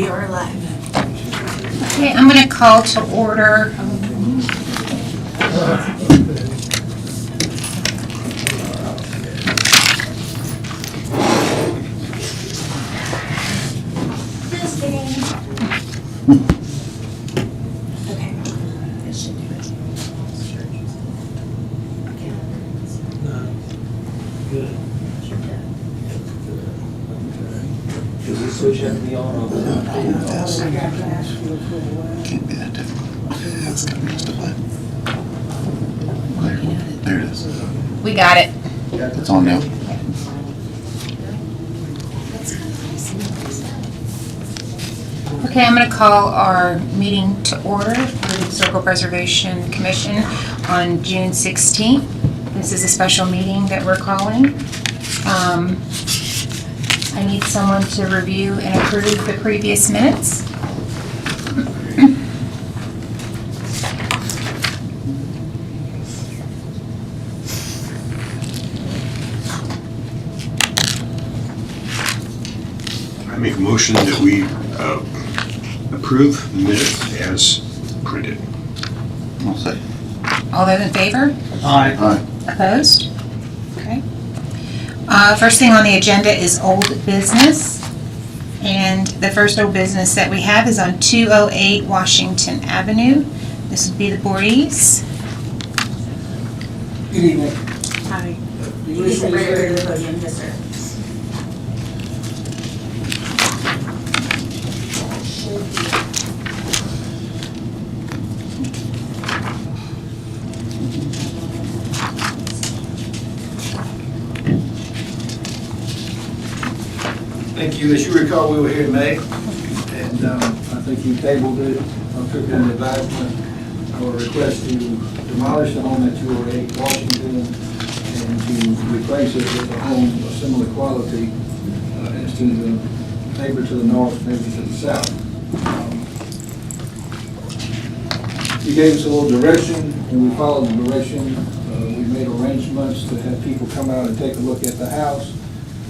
We are live. Okay, I'm going to call to order. Okay. This should do it. Good. Does this switch have to be on or? Yes. Can't be that difficult. That's gonna justify. There it is. We got it. It's on now. Okay, I'm going to call our meeting to order for the Circle Preservation Commission on June 16th. This is a special meeting that we're calling. I need someone to review and approve the previous minutes. I make a motion that we approve minutes as printed. I'll say. All those in favor? Aye. Aye. Opposed? Okay. First thing on the agenda is old business. And the first old business that we have is on 208 Washington Avenue. This would be the Voorhees. Good evening. Hi. You can sit right over to the podium, yes, sir. Thank you. As you recall, we were here in May, and I think you tabled it, took an advisement, or request to demolish the home at 208 Washington and to replace it with a home of similar quality as to the neighbor to the north, neighbor to the south. You gave us a little direction, and we followed the direction. We made arrangements to have people come out and take a look at the house.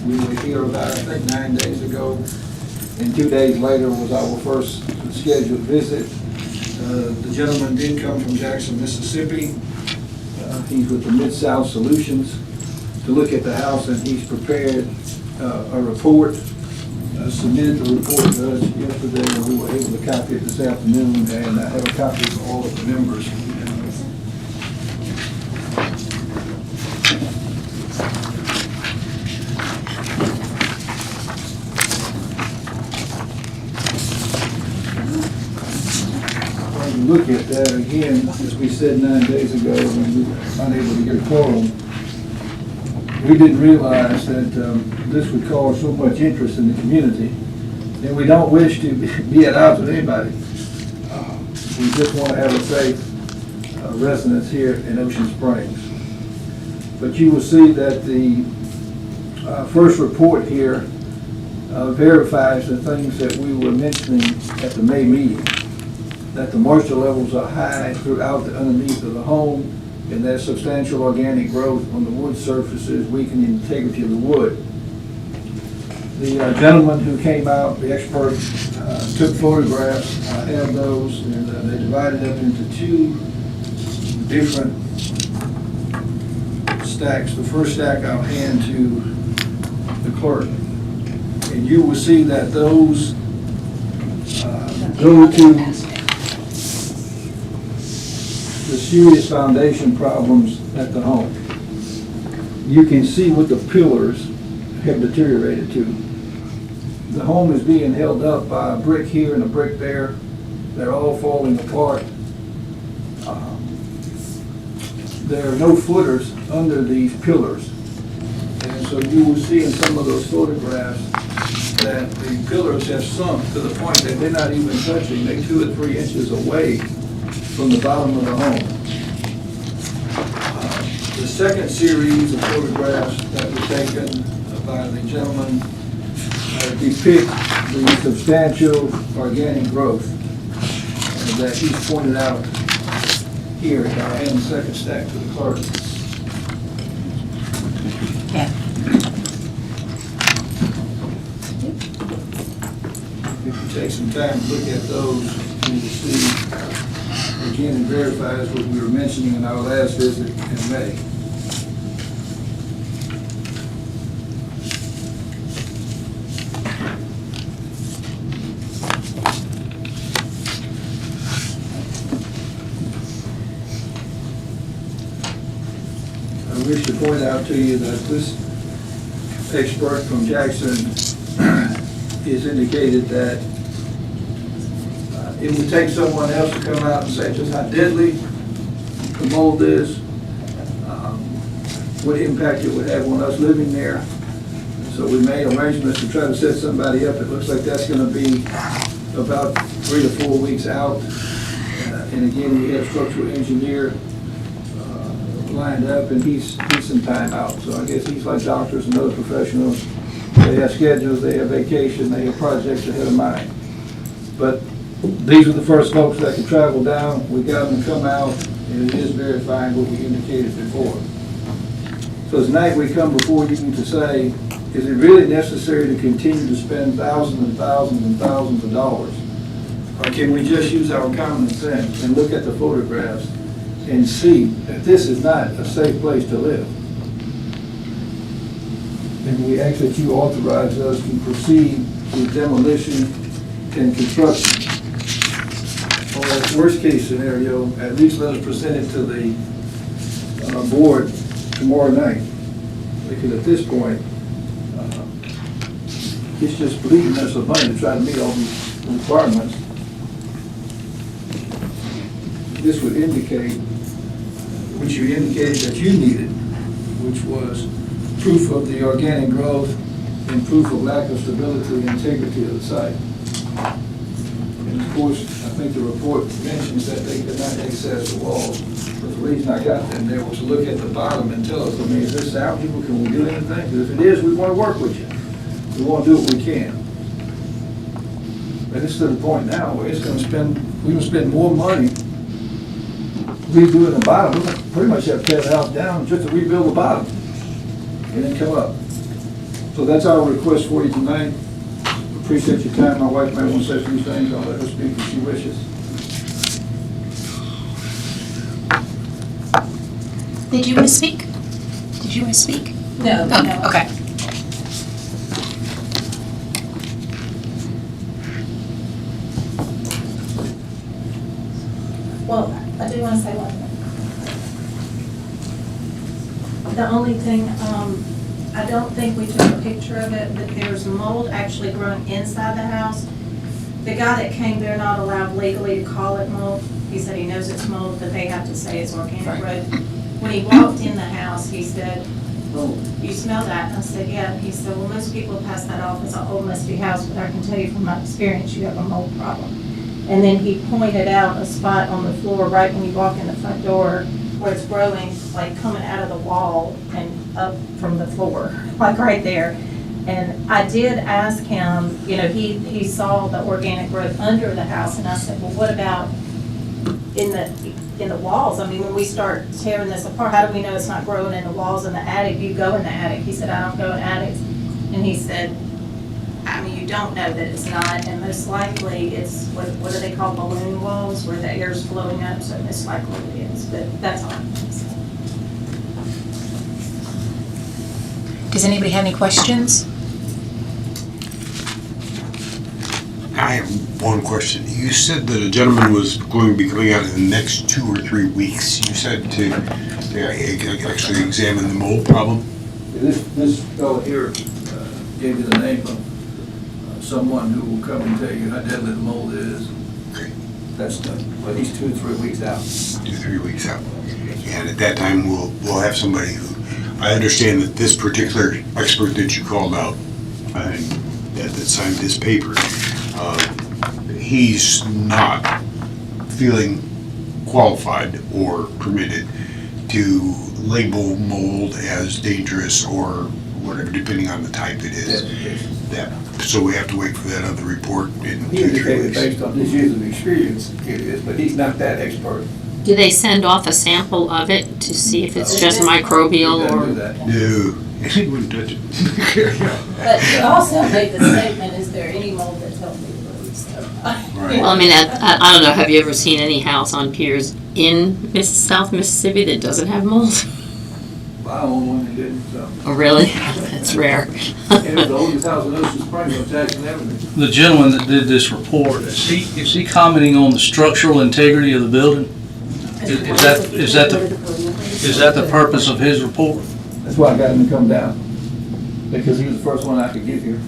We were here about, I think, 9 days ago, and 2 days later was our first scheduled visit. The gentleman did come from Jackson, Mississippi. He's with the Mid-South Solutions to look at the house, and he's prepared a report, submitted the report to us yesterday, and we were able to copy it this afternoon, and I have a copy for all of the members. Look at that again, as we said 9 days ago, when we were unable to get a quorum. We didn't realize that this would cause so much interest in the community, and we don't wish to be at odds with anybody. We just want to have a safe residence here in Ocean Springs. But you will see that the first report here verifies the things that we were mentioning at the May meeting, that the moisture levels are high throughout the underneath of the home, and there's substantial organic growth on the wood surfaces, weakening the integrity of the wood. The gentleman who came out, the expert, took photographs. I have those, and they divided up into 2 different stacks. The first stack I'll hand to the clerk, and you will see that those go to the serious foundation problems at the home. You can see what the pillars have deteriorated to. The home is being held up by a brick here and a brick there. They're all falling apart. There are no footers under these pillars. And so you will see in some of those photographs that the pillars have sunk to the point that they're not even touching. They're 2 or 3 inches away from the bottom of the home. The second series of photographs that were taken by the gentleman depict the substantial organic growth that he's pointed out here. I'll hand the second stack to the clerk. Yeah. If you take some time to look at those and to see, again, and verify as what we were mentioning in our last visit in May. I wish to point out to you that this expert from Jackson has indicated that it would take someone else to come out and say just how deadly the mold is, what impact it would have on us living there. So we made arrangements to try to set somebody up. It looks like that's going to be about 3 to 4 weeks out. And again, we have a structural engineer lined up, and he's some time out. So I guess he's like doctors and other professionals. They have schedules, they have vacation, they have projects ahead of mine. But these are the first folks that can travel down. We got them to come out, and it is verifying what we indicated before. So tonight we come before you to say, is it really necessary to continue to spend thousands and thousands and thousands of dollars? Or can we just use our common sense and look at the photographs and see that this is not a safe place to live? And we ask that you authorize us to proceed with demolition and construction. Or worst case scenario, at least let us present it to the board tomorrow night. Because at this point, it's just bleeding us of money to try to meet all these requirements. This would indicate, which you indicated that you needed, which was proof of the organic growth and proof of lack of stability and integrity of the site. And of course, I think the report mentions that they could not access the walls. But the reason I got them there was to look at the bottom and tell us, I mean, is this sound people, can we do anything? Because if it is, we want to work with you. We want to do what we can. But it's to the point now where we're going to spend more money redoing the bottom. We're going to pretty much have to tear the house down just to rebuild the bottom and then come up. So that's our request for you tonight. Appreciate your time. My wife may want to say a few things. I'll let her speak if she wishes. Did you want to speak? Did you want to speak? No, Oh, no. okay. Well, I do want to say one thing. The only thing, I don't think we took a picture of it, but there's mold actually growing inside the house. The guy that came, they're not allowed legally to call it mold. He said he knows it's mold, but they have to say it's organic growth. When he walked in the house, he said, "Oh, you smell that?" I said, "Yeah." He said, "Well, most people pass that off as an old musty house, but I can tell you from my experience, you have a mold problem." And then he pointed out a spot on the floor right when you walk in the front door where it's growing, like coming out of the wall and up from the floor, like right there. And I did ask him, you know, he saw the organic growth under the house, and I said, "Well, what about in the walls? I mean, when we start tearing this apart, how do we know it's not growing in the walls in the attic? You go in the attic." He said, "I don't go in attics." And he said, I mean, you don't know that it's not, and most likely it's, what do they call balloon walls, where the air's flowing up, so most likely it is, but that's all. Does anybody have any questions? I have one question. You said that a gentleman was going to be coming out in the next 2 or 3 weeks. You said to actually examine the mold problem? This fellow here gave you the name of someone who will come and tell you how deadly the mold is. Okay, That's done, but he's 2 to 3 weeks out. 2 or 3 weeks out. And at that time, we'll have somebody who, I understand that this particular expert that you called out, and that signed this paper, he's not feeling qualified or permitted to label mold as dangerous or whatever, depending on the type it is. So we have to wait for that other report in He 2 or 3 indicated weeks. based on his years of experience, it is, but he's not that expert. Do they send off a sample of it to see if it's just He microbial doesn't do or? that. No, he wouldn't touch it. But he also made the statement, is there any mold that's healthy to release? Right. Well, I mean, I don't know, have you ever seen any house on piers in South Mississippi that doesn't have mold? I own one that didn't, so. Oh, really? That's rare. And it was the oldest house in Ocean Springs on Jackson Avenue. The gentleman that did this report, is he commenting on the structural integrity of the building? Is that the purpose of his report? That's why I got him to come down, because he was the first one I could get here.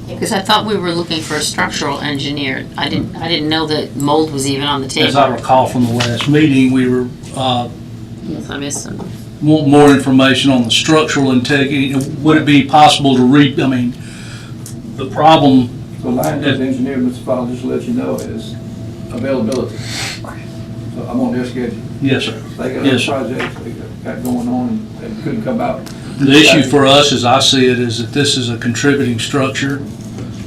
Because I thought we were looking for a structural engineer. I didn't know that mold was even on the As I table. recall from the last meeting, we were, Yes, I missed some. want more information on the structural integrity. Would it be possible to the problem, So line engineer, Mr. Fowler, just to let you know, is availability. So I'm on their schedule. yes, sir. They got Yes, other sir. projects they got going on and couldn't come out. The issue for us, as I see it, is that this is a contributing structure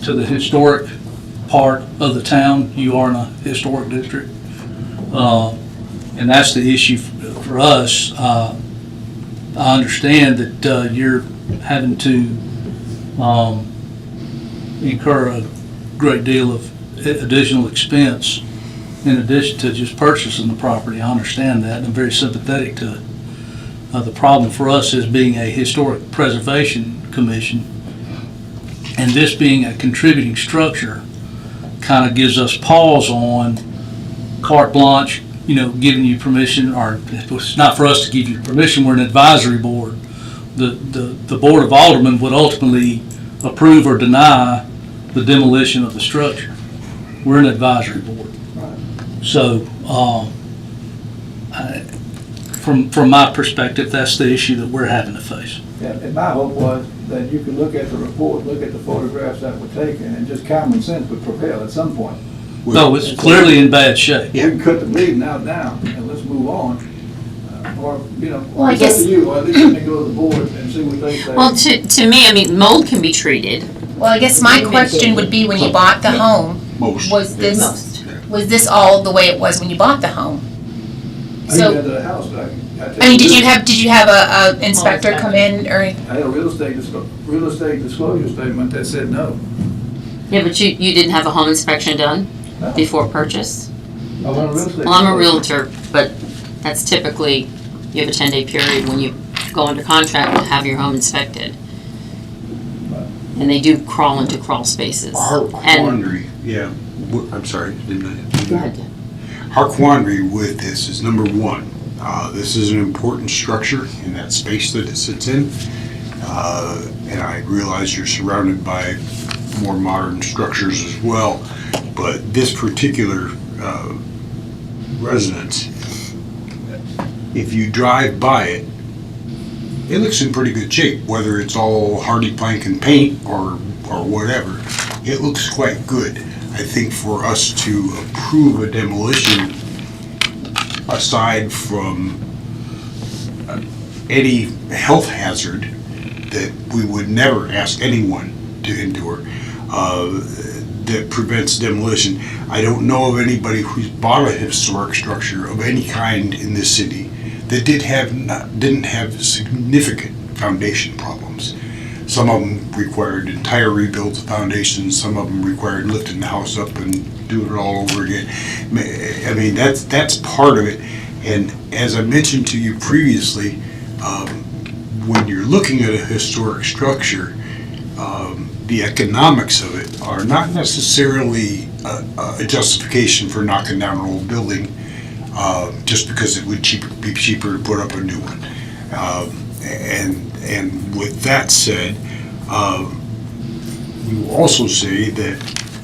to the historic part of the town. You are in a historic district. And that's the issue for us. I understand that you're having to incur a great deal of additional expense in addition to just purchasing the property. I understand that, and I'm very sympathetic to it. The problem for us is being a historic preservation commission, and this being a contributing structure kind of gives us pause on carte blanche, giving you permission, or it's not for us to give you permission, we're an advisory board. The Board of Aldermen would ultimately approve or deny the demolition of the structure. We're an advisory board. So, from my perspective, that's the issue that we're having to face. Yeah, and my hope was that you could look at the report, look at the photographs that were taken, and just common sense would prevail at some point. No, it's clearly in bad shape. We can cut the bleeding out down, and let's move on. Or, Well, I it's up guess- to you, or at least let me go to the board and see what they say. Well, to me, I mean, mold can be treated. Well, I guess my question would be, when you bought the home, Most. was this, Most. was this all the way it was when you bought the home? I So, didn't enter the house, but I mean, did you have a inspector come in, or? I had a real estate disclosure statement that said no. Yeah, but you didn't have a home inspection done No. before purchase? I want a real estate. Well, I'm a disclosure. realtor, but that's typically, you have a 10-day period when you go under contract to have your home inspected. And they do crawl into crawl spaces. Our And, quandary, yeah, I'm sorry, didn't I? go ahead. Our quandary with this is, number one, this is an important structure in that space that it sits in. And I realize you're surrounded by more modern structures as well, but this particular residence, if you drive by it, it looks in pretty good shape, whether it's all hardy plank and paint or whatever. It looks quite good. I think for us to approve a demolition, aside from any health hazard that we would never ask anyone to endure, that prevents demolition, I don't know of anybody who's bought a historic structure of any kind in this city that didn't have significant foundation problems. Some of them required entire rebuilds of foundations. Some of them required lifting the house up and doing it all over again. I mean, that's part of it. And as I mentioned to you previously, when you're looking at a historic structure, the economics of it are not necessarily a justification for knocking down an old building just because it would be cheaper to put up a new one. And with that said, we will also say that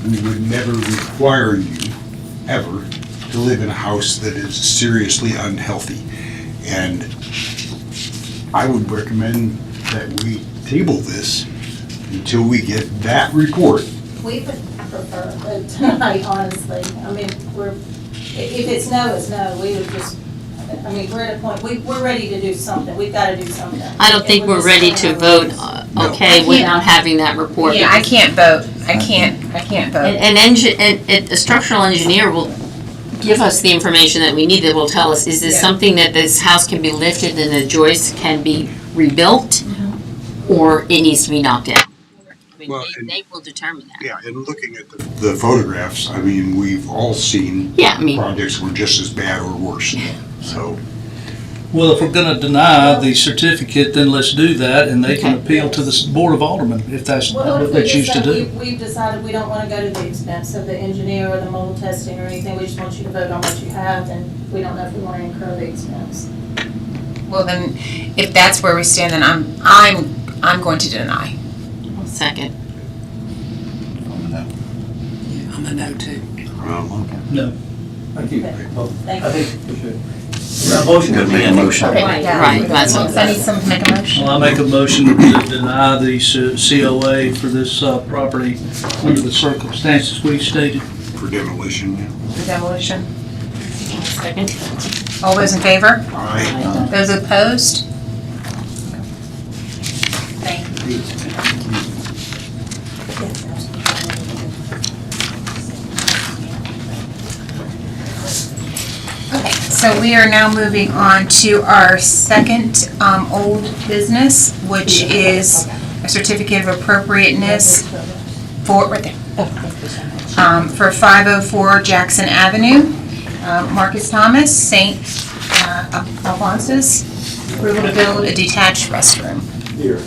we would never require you, ever, to live in a house that is seriously unhealthy. And I would recommend that we table this until we get that report. We would prefer it tonight, honestly. I mean, if it's no, it's no. We would just, I mean, we're at a point, we're ready to do something. We've got to do something. I don't think we're ready to vote No. okay without having that report. Yeah, I because- can't vote. I can't vote. And a structural engineer will give us the information that we need, that will tell us, is this Yeah. something that this house can be lifted and the joists can be rebuilt? Or it needs to be knocked down? I mean, Well, they will determine that. Yeah, and looking at the photographs, I mean, we've all seen Yeah, I mean, projects were just as bad or worse, so. Well, if we're gonna deny the certificate, then let's do that, and they can Okay. appeal to the Board of Aldermen if that's Well, what if they we choose to decide, do. we've decided we don't wanna go to the expense of the engineer or the mold testing or anything, we just want you to vote on what you have, and we don't know if we wanna incur the expense. Well, then, if that's where we stand, then I'm going to deny. second. I'm a no too. No. Thank you. Thank I you. think, motion could be a motion. Right, that's what. So I need someone to make a motion. Well, I make a motion to deny the COA for this property under the circumstances we stated. For demolition, yeah. For demolition. Second. All those in favor? Aye. Those opposed? Thank you. Okay, so we are now moving on to our second old business, which is a certificate of appropriateness for, right there, for 504 Jackson Avenue. Marcus Thomas, St. Alphonsus, approval to build a detached restroom. Here.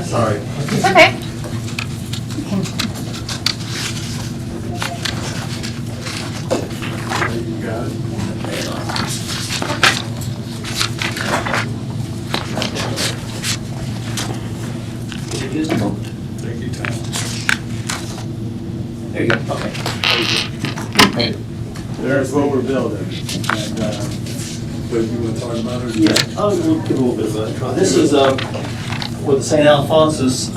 Sorry. It's okay. Just a moment. Thank you, Tom. There you go, okay. There's what we're building. And, what you want to talk about it? Yeah, I'll give a little bit of a intro. This is with the St. Alphonsus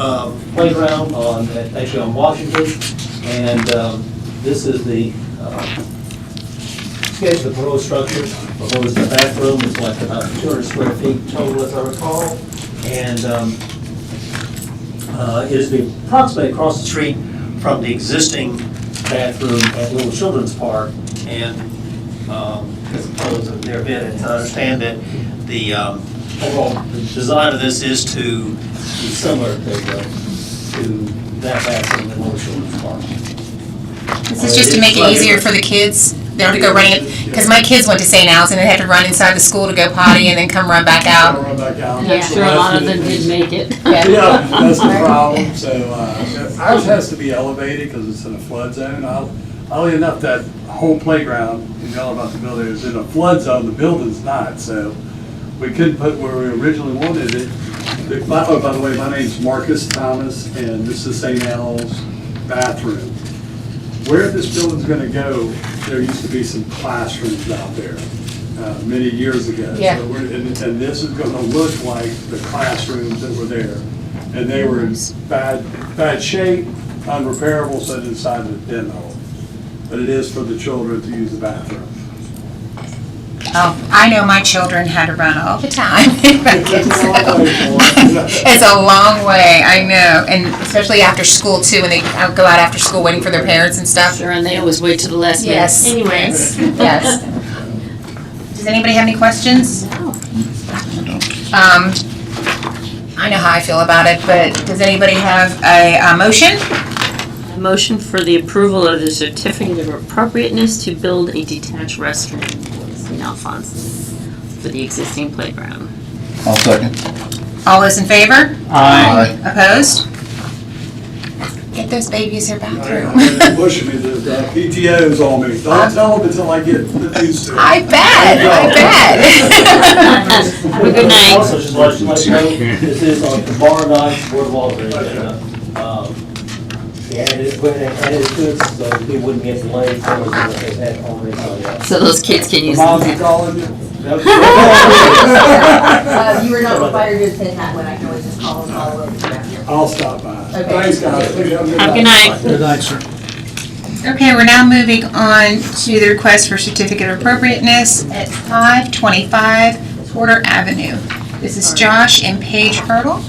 playground actually on Washington. And this is the sketch of the proposed structure. Proposed bathroom is like about 200 square feet total, as I recall. And it is approximately across the street from the existing bathroom at Little Children's Park. And as opposed to their bid, and to understand that the overall design of this is to be similar to that bathroom in Little Children's Park. This is just to make it easier for the kids. They don't have to go running, because my kids went to St. Al's and they had to run inside the school to go potty and then come run back out. Run back out. I'm sure a lot of them did make it. Yeah, that's the problem. So ours has to be elevated because it's in a flood zone. Oddly enough, that whole playground, you know about the building, is in a flood zone. The building's not. So we couldn't put where we originally wanted it. By the way, my name's Marcus Thomas, and this is St. Al's bathroom. Where this building's going to go, there used to be some classrooms out there many years ago. Yeah. So and this is going to look like the classrooms that were there. And they were in bad shape, unrepairable, so they decided to demo. But it is for the children to use the bathroom. Oh, I know my children had to run all the time. It's a long way, I know, and especially after school too, when they go out after school waiting for their parents and stuff. Sure, and they always wait to the last minute. Yes. Anyways. Yes. Does anybody have any questions? I know how I feel about it, but does anybody have a motion? A motion for the approval of the certificate of appropriateness to build a detached restroom in St. Alphonsus for the existing playground. I'll second. All those in favor? Aye. Opposed? Get those babies their bathroom. They're pushing me, the PTOs on me. Don't tell them until I get used to it. I bet, Have a good night. Also, just let you know, this is on tomorrow night's Board of Aldermen agenda. And it could, so we wouldn't get delayed, so they had already done that. So those kids can use Mom's it. calling you? You were not required to attend that one, I can always just call and follow up. I'll stop by. Okay. Thanks, guys. Have a good night. Good night, sir. Okay, we're now moving on to the request for certificate of appropriateness at 525 Porter Avenue. This is Josh and Paige Hurdle.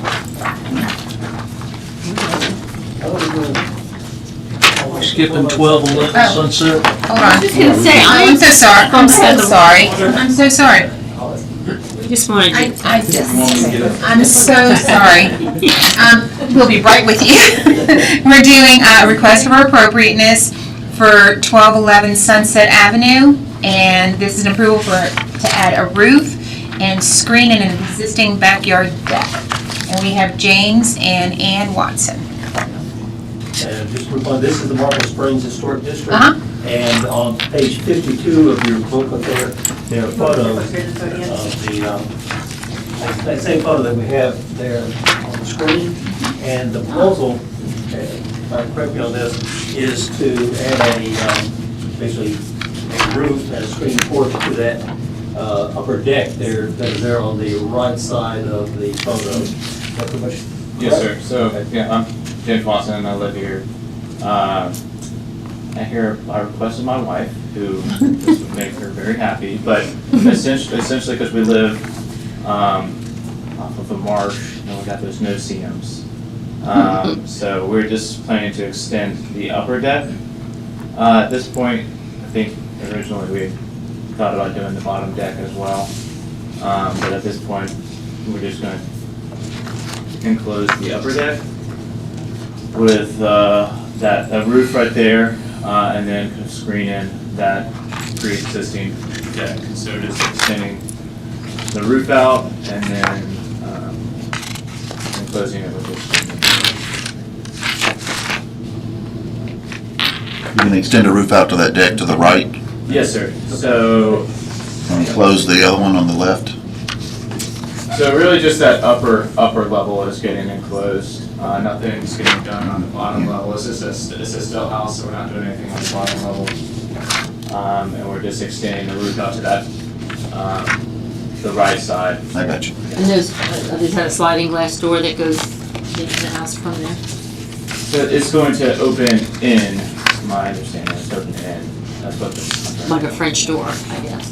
Skipping 1211 Sunset. Hold on. just gonna say, I'm so sorry. I'm so sorry. I'm so sorry. just wanted you. I'm so sorry. We'll be right with you. We're doing a request for appropriateness for 1211 Sunset Avenue, and this is an approval to add a roof and screen in an existing backyard deck. And we have James and Ann Watson. And just for fun, this is the Marble Springs Historic District. Uh-huh. And on page 52 of your booklet there are photos of the, that same photo that we have there on the screen. And the proposal, if I'm correct on this, is to add basically a roof and a screen porch to that upper deck there, that is there on the right side of the photo. Is that pretty much Yes, sir. correct? So, yeah, I'm James Watson, and I live here. And here I requested my wife, who this would make her very happy, but essentially because we live off of a marsh, and we got those no-see-ums. So we're just planning to extend the upper deck. At this point, I think originally we thought about doing the bottom deck as well. But at this point, we're just gonna enclose the upper deck with that roof right there, and then kind of screen in that pre-existing deck. So just extending the roof out and then enclosing it with this. You can extend the roof out to that deck to the right, Yes, sir. So and close the other one on the left. really just that upper level is getting enclosed. Nothing's getting done on the bottom level. It's just a still house, so we're not doing anything on the bottom level. And we're just extending the roof out to that, the right side. I got you. And there's that a sliding glass door that goes into the house from there? So it's going to open in, my understanding, it's open in. That's what the. Like a French door, I guess.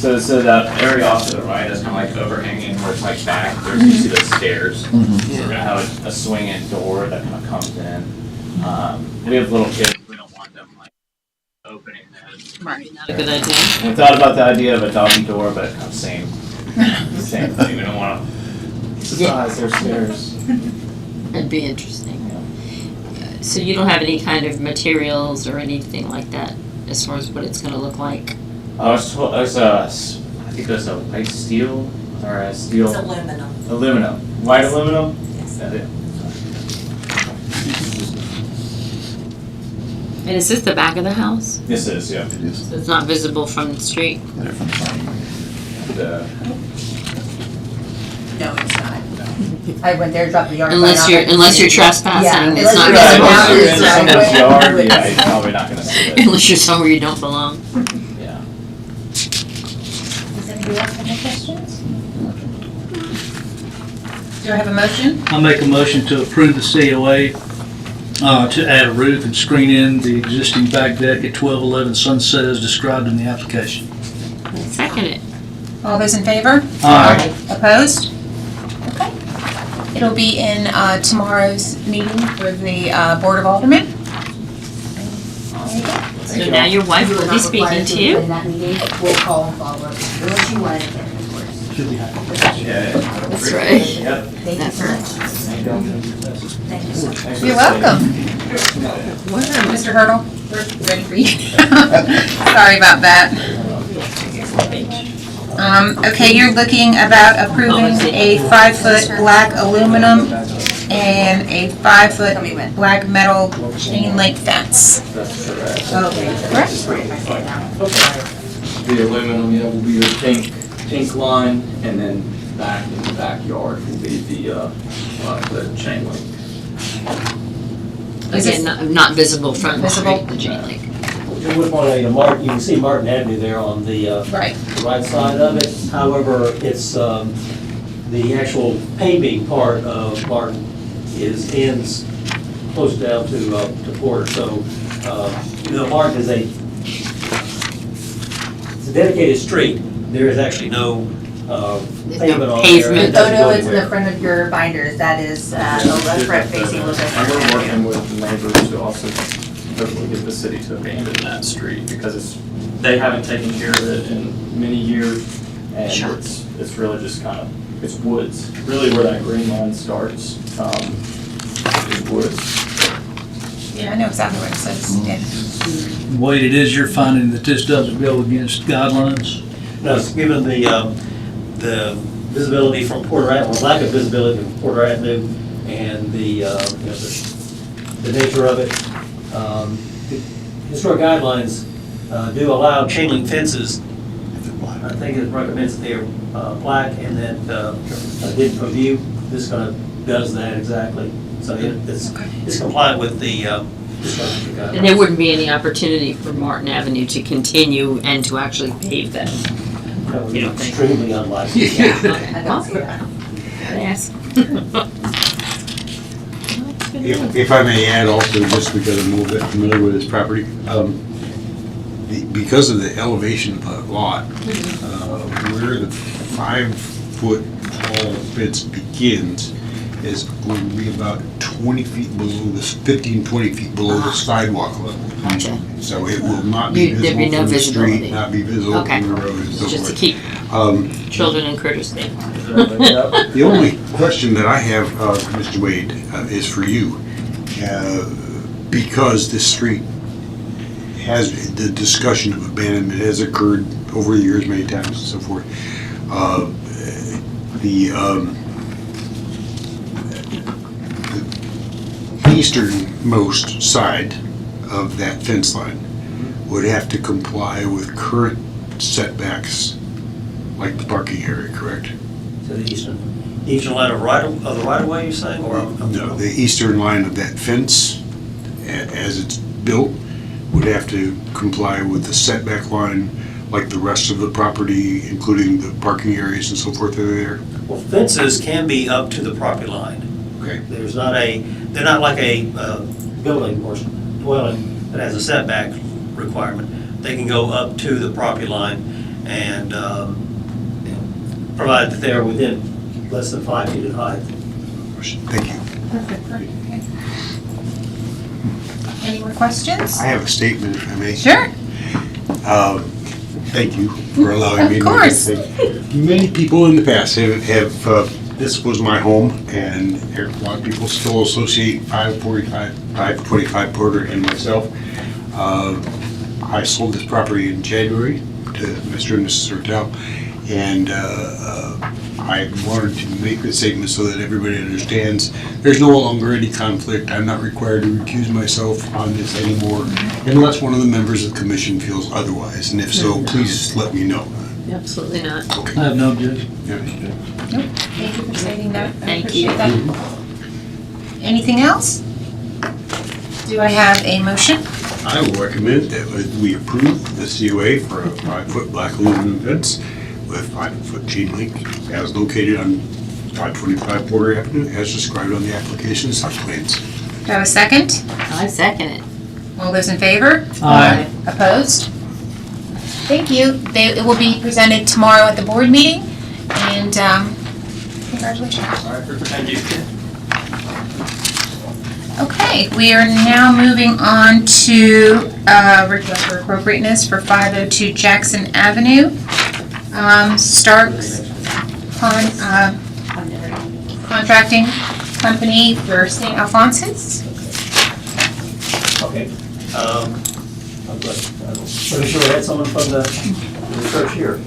So that area off to the right is kind of like overhanging where it's like back, there's, you see those stairs. So we're gonna have a swing-in door that kind of comes in. We have little kids, we don't want them like opening that. Right. Not a good idea. We thought about the idea of a doggy door, but kind of same thing. We don't want to, it's the size, there's stairs. It'd be interesting. So you don't have any kind of materials or anything like that as far as what it's gonna look like? I think there's a white steel or a steel. It's aluminum. Aluminum, white aluminum? Yes. That it. And is this the back of the house? This is, yeah. It is. So it's not visible from the street? Get it from the front. The- No, it's not. I went there, dropped the yard. Unless you're trespassing, it's not unless visible. Unless you're in Yeah. someone's Yeah. yard, yeah, you're probably not gonna see it. Unless you're somewhere you don't belong. Yeah. Does anybody else have any questions? Do I have a motion? I make a motion to approve the COA to add a roof and screen in the existing back deck at 1211 Sunset as described in the application. Second it. All those in favor? Aye. Opposed? Okay. It'll be in tomorrow's meeting for the Board of Aldermen. So now your wife will be speaking to you. In that meeting, we'll call and follow up, unless you want it, of course. Should be happy. Yeah. That's right. Yep. Thank you so much. Thank you so much. Thanks for You're staying. welcome. Mr. Hurdle, we're ready for you. Sorry about that. Okay, you're looking about approving a 5-foot black aluminum and a 5-foot black metal chain link fence. That's correct. Okay, correct? The aluminum, yeah, will be your pink line, and then back in the backyard will be the chain link. Is it- Again, not visible from the Visible? street, the chain link. You would want to, you can see Martin Avenue there on the Right. right side of it. However, it's, the actual paving part of Martin ends close down to Porter. So, even though Martin is it's a dedicated street, there is actually no pavement on there. Pavement. That's Oh, no, it's in going the front of your binders, that is, the left front facing Elizabeth. And we're working with the neighbors to also hopefully get the city to abandon that street because they haven't taken care of it in many years. And Sure. it's really just kind of, it's woods. Really where that green line starts, is woods. Yeah, I know exactly what it says. Yeah. Wade, it is your finding that this doesn't go against guidelines? No, it's given the visibility from Porter Avenue, lack of visibility from Porter Avenue, and the nature of it. The historic guidelines do allow chain link fences. I think it recommends that they are black and that hidden from view. This kind of does that exactly. So it's compliant with the historic guidelines. And there wouldn't be any opportunity for Martin Avenue to continue and to actually pave that. That would You be don't think? extremely unlikely. I don't see that. Yes. If I may add also, just because I'm a little bit familiar with this property, because of the elevation of the lot, where the 5-foot tall fence begins is going to be about 20 feet below this, 15, 20 feet below the sidewalk level. Gotcha. So it will not be There'd be visible no from the visibility. street, not be visible Okay. from the road and so Just to forth. keep children and critters safe. The only question that I have, Mr. Wade, is for you. Because this street has, the discussion of abandonment has occurred over the years many times and so forth. The easternmost side of that fence line would have to comply with current setbacks, like the parking area, correct? To the eastern line of the right of way, you're saying, or? No, the eastern line of that fence, as it's built, would have to comply with the setback line like the rest of the property, including the parking areas and so forth that are there? Well, fences can be up to the property line. Okay. They're not like a building or dwelling that has a setback requirement. They can go up to the property line and, provided that they're within less than 5 feet in height. Thank you. Any more questions? I have a statement, if I may. Sure. Thank you for allowing me to make course. this thing. Many people in the past have this was my home, and a lot of people still associate 525 Porter and myself. I sold this property in January to Mr. and Mrs. Hertel, and I wanted to make this statement so that everybody understands there's no longer any conflict. I'm not required to recuse myself on this anymore unless one of the members of the commission feels otherwise, and if so, please let me know. Absolutely not. Okay. I have no objection. Yeah. Thank you for stating that. I Thank appreciate you. that. Anything else? Do I have a motion? I will recommend that we approve the COA for a 5-foot black aluminum fence with 5-foot chain link as located on 525 Porter Avenue as described on the application site plans. Do I have a second? I second it. All those in favor? Aye. Opposed? Thank you. It will be presented tomorrow at the board meeting, and congratulations. All right, thank you. Okay, we are now moving on to request for appropriateness for 502 Jackson Avenue. Starks Contracting Company for St. Alphonsus. Okay. I'm pretty sure we had someone from the church here.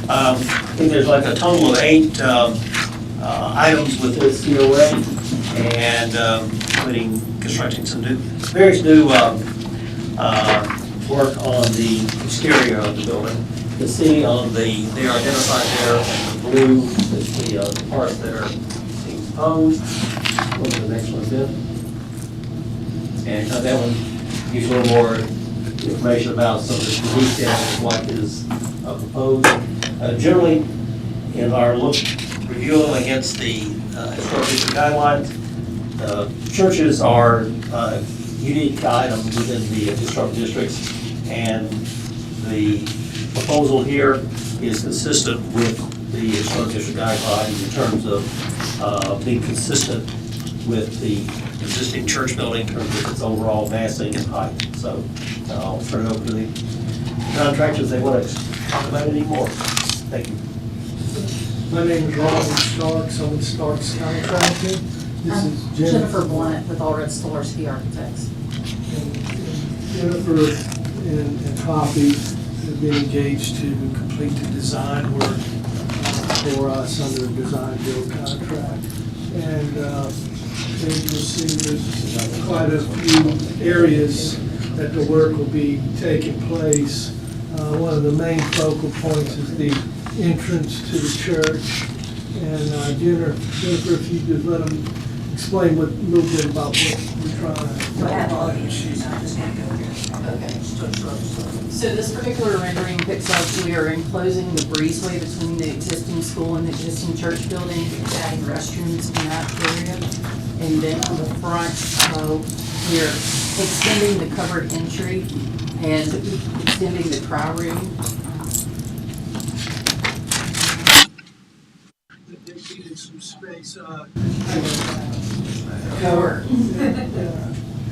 I think there's like a total of 8 items with this COA, and including constructing some various new work on the exterior of the building. You can see on they are identified there, blue is the parts that are being proposed. Go to the next one, Ben. And that one gives you a little more information about some of the details of what is proposed. Generally, in our look, review them against the historic district guidelines, churches are a unique item within the historic districts, and the proposal here is consistent with the historic district guidelines in terms of being consistent with the existing church building in terms of its overall massing and height. So I'll turn it over to the contractors if they want to talk about it anymore. Thank you. My name is Robert Starks, I'm with Starks Contracting. This is Jennifer Blunt with Allred Stolarski Architects. Jennifer and Hoppy have been engaged to complete the design work for us under a design build contract. And as you'll see, there's quite a few areas that the work will be taking place. One of the main focal points is the entrance to the church. And Jennifer, if you could let them explain a little bit about what we're trying Okay. So this particular rendering picks up, we are enclosing the breezeway between the existing school and the existing church building, adding restrooms in that area. And then on the front, we're extending the covered entry and extending the cry room. They needed some space. Cover.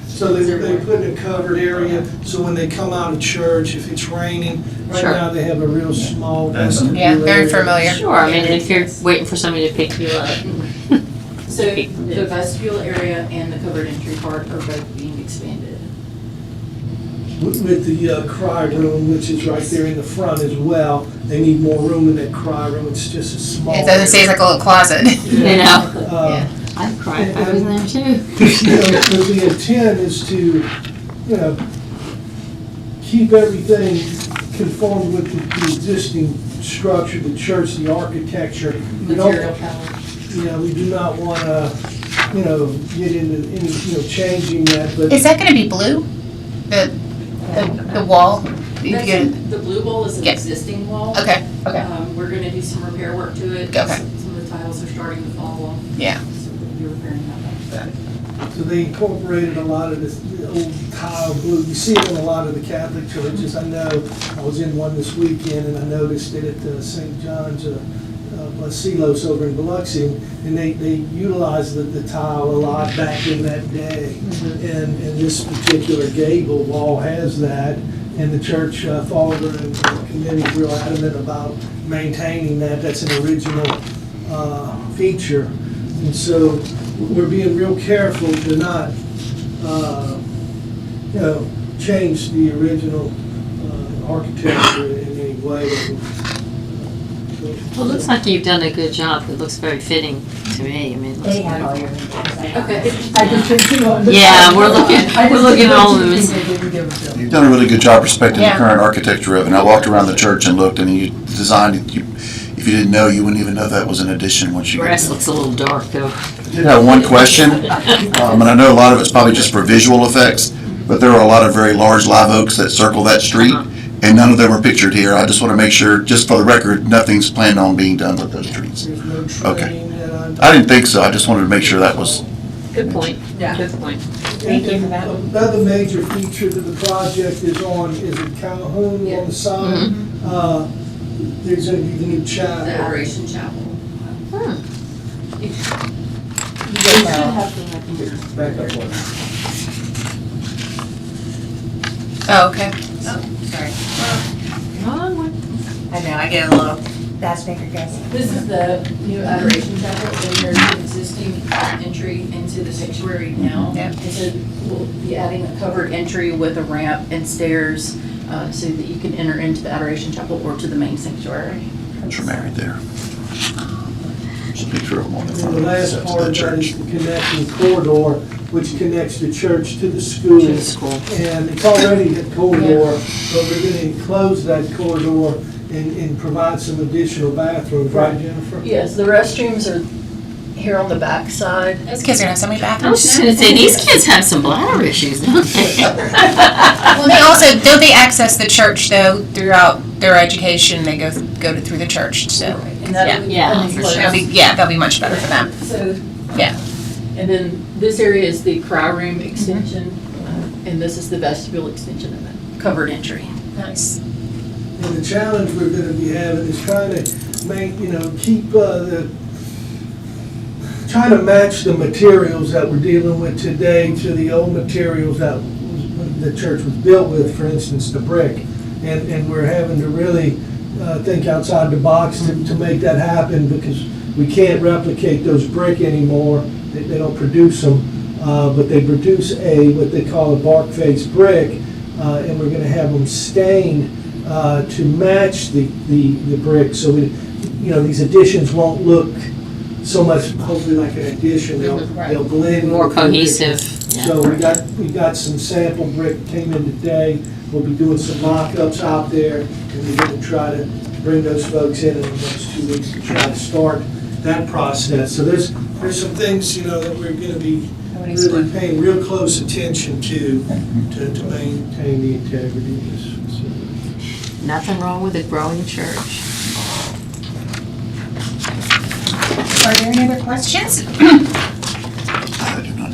So they put in a covered area, so when they come out of church, if it's raining, right Sure. now they have a real small. Yeah, very familiar. Sure, I mean, if you're waiting for somebody to pick you up. So the vestibule area and the covered entry part are both being expanded. With the cry room, which is right there in the front as well, they need more room in that cry room, it's just a small. It doesn't say it's like a little closet. You know? Uh, I'd cry if I was in there too. You know, but the intent is to, you know, keep everything conformed with the existing structure, the church, the architecture. We don't- Material palette. You know, we do not want to, you know, get into any, you know, changing that, but. Is that gonna be blue? The wall? You That's could- the blue wall is an Yeah. existing wall. Okay, okay, We're gonna do some repair work to it. Okay. Some of the tiles are starting to fall off. yeah. So we'll be repairing that. So they incorporated a lot of this old tile blue. You see it in a lot of the Catholic churches. I know, I was in one this weekend and I noticed it at St. John's, Silos over in Biloxi. And they utilized the tile a lot back in that day. And this particular gable wall has that. And the church father and committee is real adamant about maintaining that. That's an original feature. And so we're being real careful to not, you know, change the original architecture in any way. Well, it looks like you've done a good job. It looks very fitting to me. I mean, it looks They have good. all your information. Okay. I just didn't see what. Yeah, we're looking at all of them. You've done a really good job respecting the Yeah. current architecture of it. And I walked around the church and looked, and you designed it, if you didn't know, you wouldn't even know that was an addition once you get Grass there. looks a little dark though. I did have one question, and I know a lot of it's probably just for visual effects, but there are a lot of very large live oaks that circle that street, and none of them are pictured here. I just want to make sure, just for the record, nothing's planned on being done with those trees. There's no Okay. training that I'm. I didn't think so. I just wanted to make sure that was, Good point. Yeah. Good point. Thank you for that. Another major feature to the project is it Calhoun on the side? There's gonna be the new The chapel. Adoration Chapel. Hmm. You should have the computer. Back up one. Oh, okay. Oh, sorry. Wrong one. I know, I get a little. That's bigger, guys. This is the new Adoration Chapel, and there's an existing entry into the sanctuary now. Yep. And so we'll be adding a covered entry with a ramp and stairs, so that you can enter into the Adoration Chapel or to the main sanctuary. you're married there. There's a picture of them on the And front the of last the part of that church. is the connecting corridor, which connects the church to the school. To the school. And it's already a corridor, but we're gonna enclose that corridor and provide some additional bathrooms, right, Jennifer? Yes, the restrooms are here on the back side. Those kids are gonna have so many I was bathrooms. just gonna say, these kids have some bladder issues, don't they? Well, they also, don't they access the church though throughout their education? They go through the church, so. And that'll be Yeah, enclosed. for sure. That'll be much better for them. So, Yeah. and then this area is the cry room extension, and this is the vestibule extension of it, covered entry. Nice. And the challenge we're gonna be having is trying to make, trying to match the materials that we're dealing with today to the old materials that the church was built with, for instance, the brick. And we're having to really think outside the box to make that happen, because we can't replicate those brick anymore. They don't produce them, but they produce what they call a bark face brick, and we're gonna have them stained to match the brick, so these additions won't look so much, hopefully, like an addition. They'll blend. More with the addition. cohesive, yeah. So we got some sample brick came in today. We'll be doing some mock-ups out there, and we're gonna try to bring those folks in the next 2 weeks to try to start that process. So there's some things, that we're gonna be really paying real close attention to maintain the integrity of this facility. Nothing wrong with a growing church. Are there any other questions? I do not.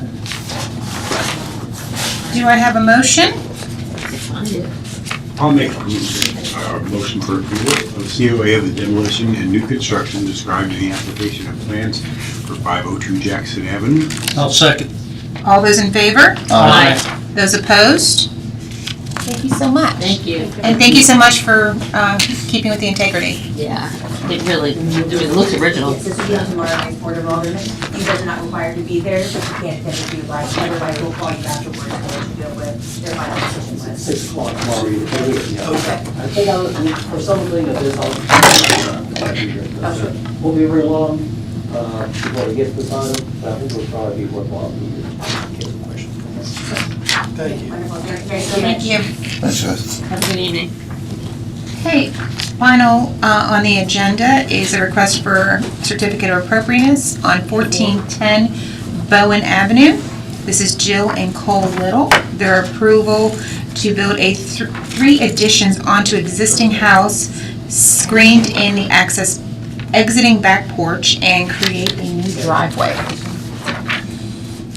Do I have a motion? I'll make a motion for approval of COA of the demolition and new construction described in the application of plans for 502 Jackson Avenue. I'll second. All those in favor? Aye. Those opposed? Thank you so much. Thank you. And thank you so much for keeping with the integrity. Yeah, it really, it looks original. Yes, this will be on tomorrow night's Board of Aldermen. You guys are not required to be there, but you can't attend if you'd like. Otherwise, we'll call you afterwards and let you go with their final decision list. 6 o'clock tomorrow, Okay. I think for something of this, we'll be real long before we get to this item, but I think it'll probably be worthwhile to get the question. Thank you. Wonderful. Thank you very so much. Thank you. Thanks, guys. Have a good evening. Okay, final on the agenda is a request for certificate of appropriateness on 1410 Bowen Avenue. This is Jill and Cole Little. Their approval to build three additions onto existing house, screened in the exiting back porch, and create a new driveway.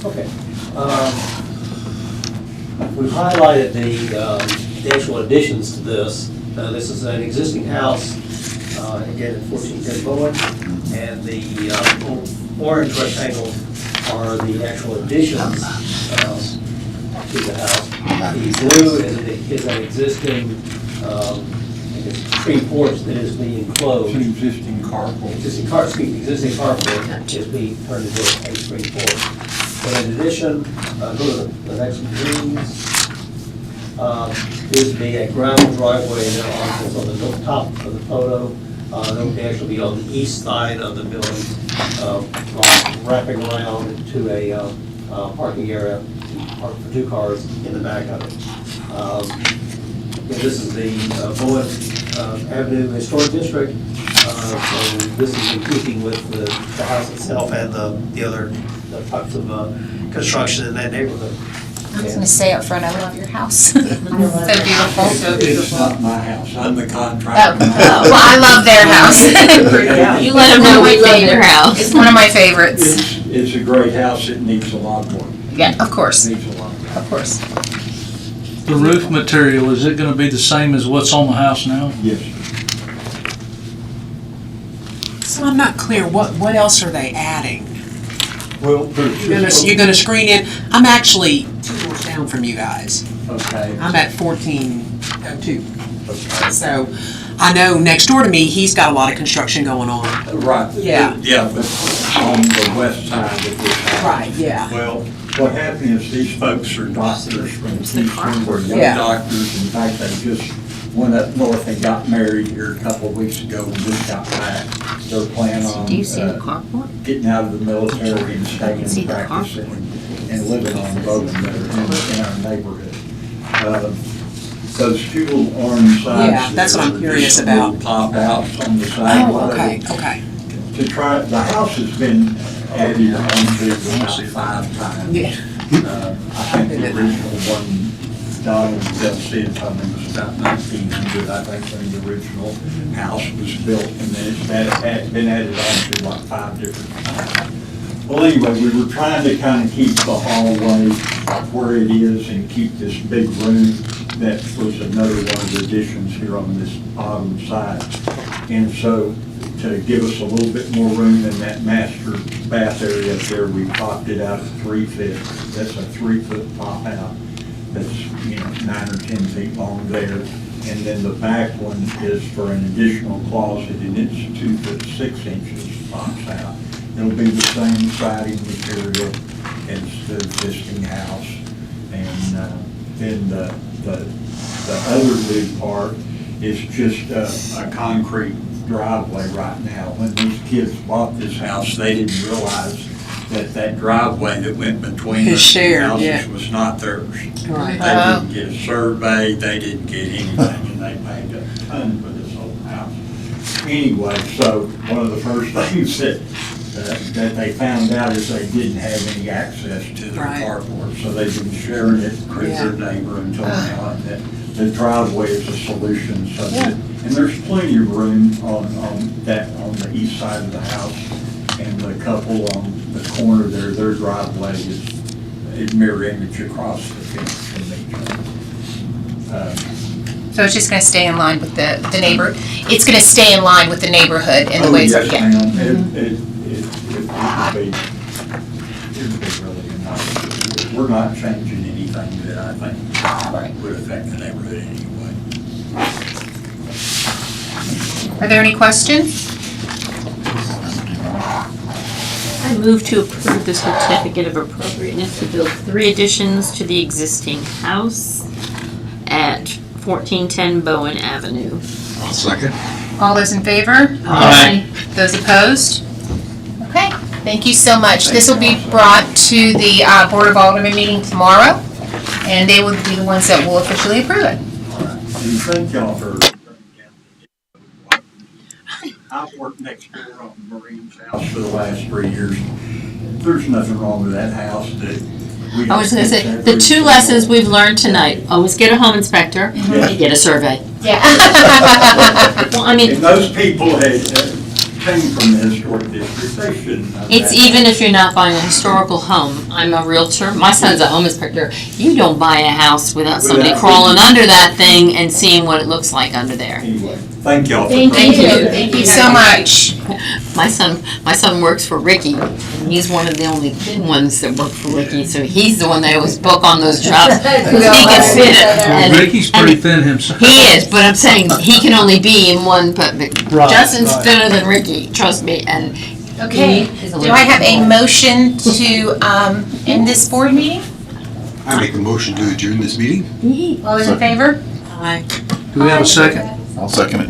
Okay. We've highlighted the actual additions to this. This is an existing house, again, at 1410 Bowen, and the little orange rectangle are the actual additions to the house. The blue is an existing, tree porch that is being closed. It's an existing carport. Existing carport is being turned into a screen porch. But in addition, go to the next greens, is be a gravel driveway, and it's on the top of the photo. They'll actually be on the east side of the building, wrapping around to a parking area, park for 2 cars in the back of it. This is the Bowen Avenue Historic District, so this is in keeping with the house itself and the other types of construction in that neighborhood. I was gonna say up front, I love your house. So beautiful. It's not my house, I'm the Oh, contractor. well, I love their house. You let them know we love their house. It's one of my favorites. It's a great house, it needs a lot more, Yeah, of course, needs a lot more. of course. The roof material, is it gonna be the same as what's on the house now? Yes. So I'm not clear, what else are they adding? Well, there's You're gonna screen in, I'm actually 2 doors down from you guys. Okay. I'm at 1402. So I know next door to me, he's got a lot of construction going on. Right. Yeah. Yeah, but on the west side of this house. Right, yeah. Well, what happened is these folks are doctors from Houston, they're young Yeah. doctors. In fact, they just went up north and got married here a couple of weeks ago and just got back. They're planning on Do you see the carport? getting out of the military and staying See and the practicing and living on the boat that are in our neighborhood. Those 2 little orange sides. Yeah, that's what I'm there are curious just about. little pop outs on the side. Oh, okay, okay. To try, the house has been added onto about 5 times. Yeah. I think the original one, Donald said something was about 1900, I think, when the original house was built, and then it's been added on to like 5 different times. Well, anyway, we were trying to kind of keep the hallway where it is and keep this big room that was another one of the additions here on this bottom side. And so to give us a little bit more room in that master bath area up there, we popped it out at 3 feet. That's a 3-foot pop out. That's, 9 or 10 feet long there. And then the back one is for an additional closet, and it's 2 foot 6 inches pops out. It'll be the same siding material as the existing house. And then the other big part is just a concrete driveway right now. When these kids bought this house, they didn't realize that driveway that went between the Is two shared, houses yeah. was not theirs. Right. They didn't get a survey, they didn't get anything, and they paid a ton for this whole house. Anyway, so one of the first things that they found out is they didn't have any access to their Right. carport, so they've been sharing it with their neighbor until now, and that the driveway is a solution, so that, and there's plenty of room on the east side of the house, and the couple on the corner there, their driveway is a mirror image across the fence from each other. So it's just gonna stay in line with the neighbor, it's gonna stay in line with the neighborhood and the ways. Oh, yes, Yeah. ma'am. It would be really nice. We're not changing anything that I think would affect the neighborhood anyway. Are there any questions? I move to approve the certificate of appropriateness to build 3 additions to the existing house at 1410 Bowen Avenue. I'll second. All those in favor? Aye. Those opposed? Okay, thank you so much. This will be brought to the Board of Aldermen meeting tomorrow, and they will be the ones that will officially approve it. And thank y'all for. I've worked next door on Marine's house for the last 3 years. There's nothing wrong with that house that we. I was gonna say, the 2 lessons we've learned tonight, always get a home inspector and get a survey. Yeah. Well, I mean, And those people came from the historic district, they shouldn't know it's that. even if you're not buying a historical home. I'm a realtor, my son's a home inspector. You don't buy a house without somebody Without- crawling under that thing and seeing what it looks like under there. Anyway, thank y'all for. Thank coming. you, thank you so much. My son works for Ricky, and he's one of the only big ones that work for Ricky, so he's the one they always book on those jobs. He can fit it. and- Ricky's pretty thin himself. He is, but I'm saying he can only be in one, but Justin's right. thinner than Ricky, trust me, and Okay, he is a do I have a motion to end this board meeting? I make a motion to adjourn this meeting. All those in favor? Aye. Do we have a second? I'll second it.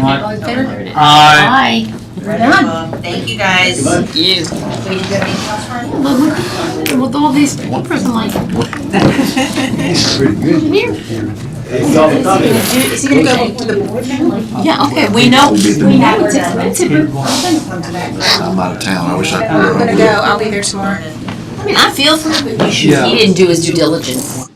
All in favor? Aye. Aye. We're done. Thank you, guys. Thank you. So you have any questions? With all these papers, I'm like, Pretty good. Is he gonna go to the board now? yeah, okay, we know it's expensive. I'm out of town, I wish I I'm could. gonna go, I'll be there tomorrow. I mean, I feel for him, but Yeah. he didn't do his due diligence.